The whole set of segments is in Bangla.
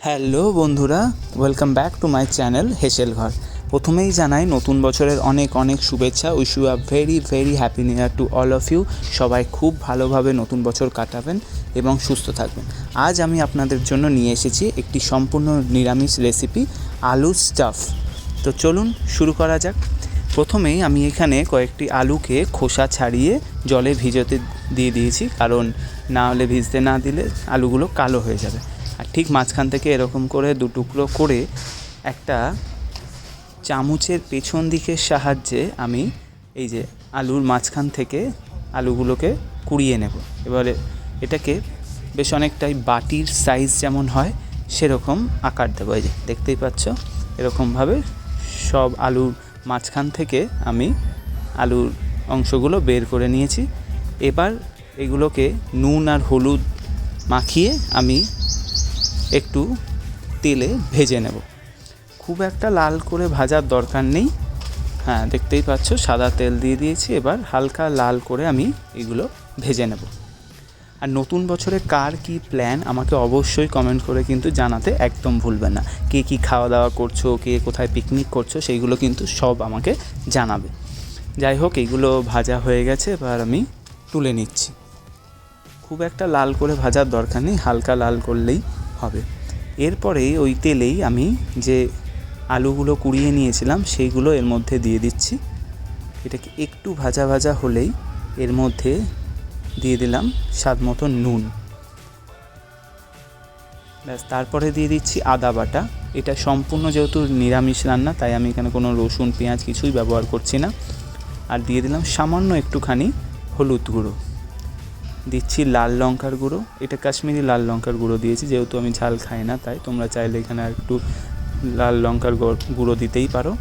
হ্যালো বন্ধুরা, welcome back to my channel হেসেল ঘর। প্রথমেই জানাই নতুন বছরের অনেক অনেক শুভেচ্ছা। Wish you a very very happy new year to all of you. সবাই খুব ভালোভাবে নতুন বছর কাটাবেন এবং সুস্থ থাকবেন। আজ আমি আপনাদের জন্য নিয়ে এসেছি একটি সম্পূর্ণ নিরামিষ রেসিপি, আলু স্টাফ। তো চলুন শুরু করা যাক। প্রথমেই আমি এখানে কয়েকটি আলুকে খোসা ছাড়িয়ে জলে ভিজোতে দিয়ে দিয়েছি, কারণ না হলে ভিজতে না দিলে আলুগুলো কালো হয়ে যাবে। আর ঠিক মাঝখান থেকে এরকম করে দু টুকরো করে একটা চামচের পেছন দিকের সাহায্যে আমি এই যে আলুর মাঝখান থেকে আলুগুলোকে কুড়িয়ে নেব। এবারে এটাকে বেশ অনেকটাই বাটির সাইজ যেমন হয় সেরকম আকার দেবো। এই যে দেখতেই পাচ্ছ, এরকমভাবে সব আলুর মাঝখান থেকে আমি আলুর অংশগুলো বের করে নিয়েছি। এবার এগুলোকে নুন আর হলুদ মাখিয়ে আমি একটু তেলে ভেজে নেব। খুব একটা লাল করে ভাজার দরকার নেই। হ্যাঁ, দেখতেই পাচ্ছ সাদা তেল দিয়ে দিয়েছি। এবার হালকা লাল করে আমি এগুলো ভেজে নেব। আর নতুন বছরে কার কি প্ল্যান আমাকে অবশ্যই কমেন্ট করে কিন্তু জানাতে একদম ভুলবে না। কে কী খাওয়া দাওয়া করছো, কে কোথায় পিকনিক করছো, সেইগুলো কিন্তু সব আমাকে জানাবে। যাই হোক, এইগুলো ভাজা হয়ে গেছে, এবার আমি তুলে নিচ্ছি। খুব একটা লাল করে ভাজার দরকার নেই, হালকা লাল করলেই হবে। এরপরে ওই তেলেই আমি যে আলুগুলো কুড়িয়ে নিয়েছিলাম সেইগুলো এর মধ্যে দিয়ে দিচ্ছি। এটাকে একটু ভাজা ভাজা হলেই এর মধ্যে দিয়ে দিলাম স্বাদ মতো নুন। ব্যাস, তারপরে দিয়ে দিচ্ছি আদা বাটা। এটা সম্পূর্ণ যেহেতু নিরামিষ রান্না, তাই আমি এখানে কোনো রসুন পেঁয়াজ কিছুই ব্যবহার করছি না। আর দিয়ে দিলাম সামান্য একটুখানি হলুদ গুঁড়ো। দিচ্ছি লাল লঙ্কার গুঁড়ো। এটা কাশ্মীরি লাল লঙ্কার গুঁড়ো দিয়েছি, যেহেতু আমি ঝাল খাই না, তাই তোমরা চাইলে এখানে একটু লাল লঙ্কার গুঁড়ো দিতেই পারো।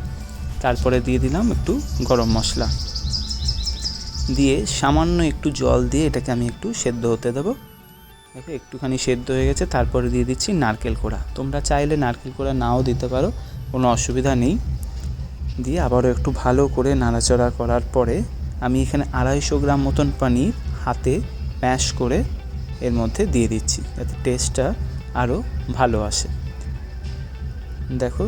তারপরে দিয়ে দিলাম একটু গরম মশলা, দিয়ে সামান্য একটু জল দিয়ে এটাকে আমি একটু সেদ্ধ হতে দেবো। দেখো একটুখানি সেদ্ধ হয়ে গেছে। তারপরে দিয়ে দিচ্ছি নারকেল কোড়া। তোমরা চাইলে নারকেল কোড়া নাও দিতে পারো, কোনো অসুবিধা নেই। দিয়ে আবারও একটু ভালো করে নাড়াচাড়া করার পরে আমি এখানে 250 গ্রাম মতন পনির হাতে ম্যাশ করে এর মধ্যে দিয়ে দিচ্ছি, যাতে টেস্টটা আরও ভালো আসে। দেখো,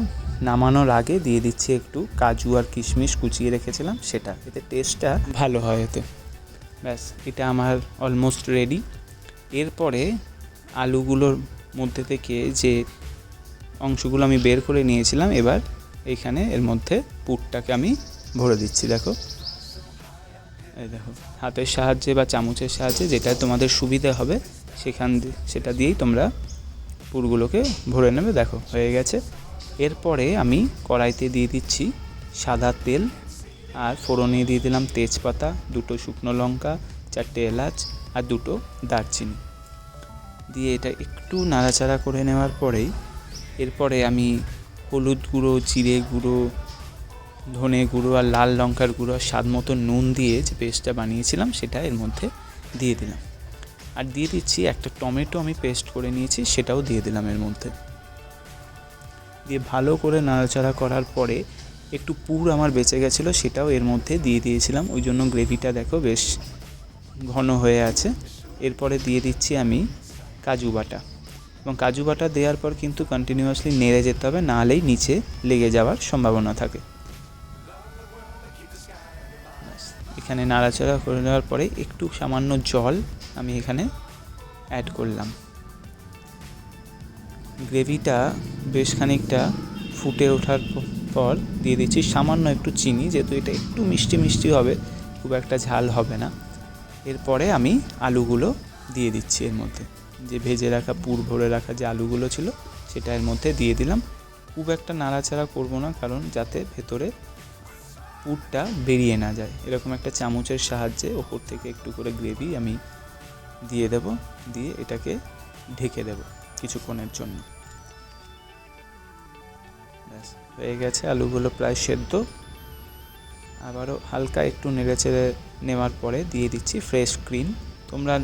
নামানোর আগে দিয়ে দিচ্ছি একটু কাজু আর কিশমিশ কুচিয়ে রেখেছিলাম, সেটা এতে টেস্টটা ভালো হয় এতে। ব্যাস, এটা আমার অলমোস্ট রেডি। এরপরে আলুগুলোর মধ্যে থেকে যে অংশগুলো আমি বের করে নিয়েছিলাম, এবার এইখানে এর মধ্যে পুরটাকে আমি ভরে দিচ্ছি। দেখো, এই দেখো, হাতের সাহায্যে বা চামচের সাহায্যে যেটা তোমাদের সুবিধা হবে সেটা দিয়েই তোমরা পুরগুলোকে ভরে নেবে। দেখো হয়ে গেছে। এরপরে আমি কড়াইতে দিয়ে দিচ্ছি সাদা তেল, আর ফোড়নে দিয়ে দিলাম তেজপাতা, 2টো শুকনো লঙ্কা, 4টে এলাচ আর 2টো দারচিনি দিয়ে এটা একটু নাড়াচাড়া করে নেওয়ার পরেই এরপরে আমি হলুদ গুঁড়ো, জিরে গুঁড়ো, ধনে গুঁড়ো আর লাল লঙ্কার গুঁড়ো, স্বাদ মতো নুন দিয়ে যে পেস্টটা বানিয়েছিলাম সেটা এর মধ্যে দিয়ে দিলাম। আর দিয়ে দিচ্ছি একটা টমেটো আমি পেস্ট করে নিয়েছি, সেটাও দিয়ে দিলাম এর মধ্যে। দিয়ে ভালো করে নাড়াচাড়া করার পরে একটু পুর আমার বেঁচে গেছিলো, সেটাও এর মধ্যে দিয়ে দিয়েছিলাম। ওই জন্য গ্রেভিটা দেখো বেশ ঘন হয়ে আছে। এরপরে দিয়ে দিচ্ছি আমি কাজু বাটা, এবং কাজু বাটা দেওয়ার পর কিন্তু কন্টিনিউয়াসলি নেড়ে যেতে হবে, নাহলেই নিচে লেগে যাওয়ার সম্ভাবনা থাকে। এখানে নাড়াচাড়া করে নেওয়ার পরে একটু সামান্য জল আমি এখানে অ্যাড করলাম। গ্রেভিটা বেশ খানিকটা ফুটে ওঠার পর দিয়ে দিচ্ছি সামান্য একটু চিনি, যেহেতু এটা একটু মিষ্টি মিষ্টি হবে, খুব একটা ঝাল হবে না। এরপরে আমি আলুগুলো দিয়ে দিচ্ছি এর মধ্যে, যে ভেজে রাখা পুর ভরে রাখা যে আলুগুলো ছিল সেটা এর মধ্যে দিয়ে দিলাম। খুব একটা নাড়াচাড়া করব না, কারণ যাতে ভেতরে পুরটা বেরিয়ে না যায়। এরকম একটা চামচের সাহায্যে ওপর থেকে একটু করে গ্রেভি আমি দিয়ে দেব, দিয়ে এটাকে ঢেকে দেব কিছুক্ষণের জন্য। ব্যাস, হয়ে গেছে, আলুগুলো প্রায় সেদ্ধ। আবারও হালকা একটু নেড়েচেড়ে নেওয়ার পরে দিয়ে দিচ্ছি ফ্রেশ ক্রিম। তোমরা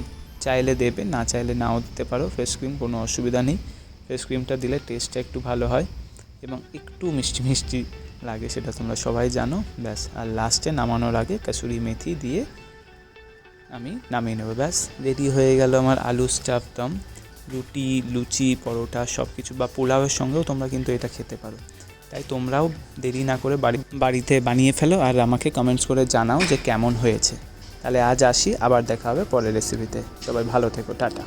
চাইলে দেবে, না চাইলে নাও দিতে পারো ফ্রেশ ক্রিম, কোনো অসুবিধা নেই। ফ্রেশ ক্রিমটা দিলে টেস্টটা একটু ভালো হয় এবং একটু মিষ্টি মিষ্টি লাগে, সেটা তোমরা সবাই জানো। ব্যাস, আর লাস্টে নামানোর আগে কাসুরি মেথি দিয়ে আমি নামিয়ে নেব। ব্যাস, রেডি হয়ে গেল আমার আলু স্টাফ দম। রুটি, লুচি, পরোটা সব কিছু বা পোলাওয়ের সঙ্গেও তোমরা কিন্তু এটা খেতে পারো। তাই তোমরাও দেরি না করে বাড়িতে বানিয়ে ফেলো আর আমাকে কমেন্টস করে জানাও যে কেমন হয়েছে। তাহলে আজ আসি, আবার দেখা হবে পরের রেসিপিতে। সবাই ভালো থেকো, টাটা।